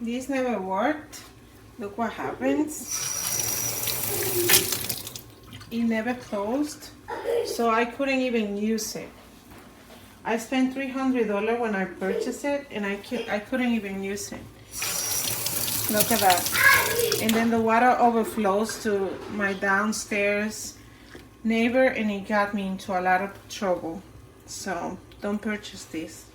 This never worked. Look what happens. It never closed, so I couldn't even use it. I spent $300 when I purchased it, and I couldn't even use it. Look at that. And then the water overflows to my downstairs neighbor, and it got me into a lot of trouble. So don't purchase this.